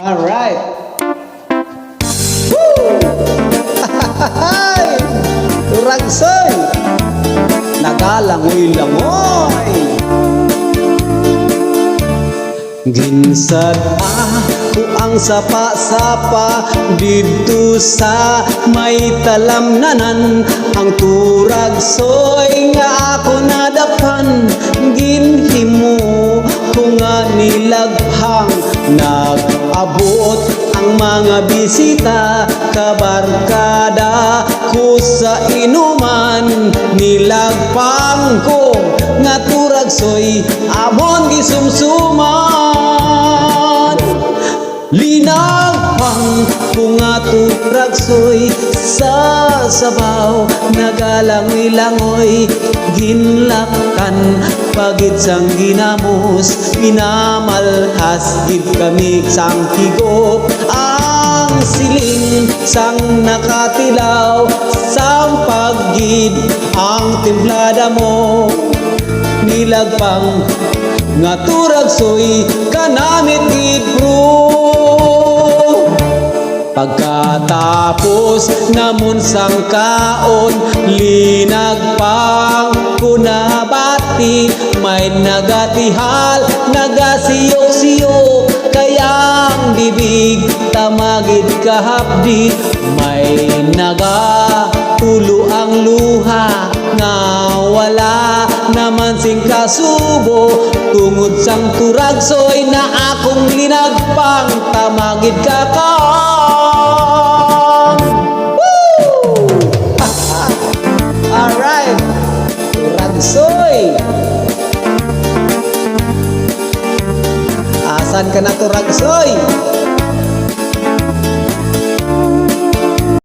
Alright. Woo! Turagsoy! Nagalangoy-langoy! Ginsad ako ang sapa-sapa dito sa may talamnanan. Ang turagsoy nga ako nadapan, ginhimo ko nga nilaghang. Nag-abot ang mga bisita, kabarkada ko sa inuman. Nilagpang ko nga turagsoy, amon gisumsuman. Linagpang ko nga turagsoy sa sabaw, nagalangoy-langoy. Ginlakan pagit sang ginamos, minamalhas gid kami sang higop. Ang siling sang nakatilaw, sang paggid ang templada mo. Nilagpang nga turagsoy kanamit gid bro. Pagkatapos namon sang kaon, linagpang kunabati. May nagatihal, nagasiyok-siyok, kayang bibig tamagid kahapdi. May nagatulo ang luha, nga wala naman sing kasubo. Tungod sang turagsoy na akong linagpang, tamagid kakang. Woo! Alright, turagsoy. Asan ka na turagsoy?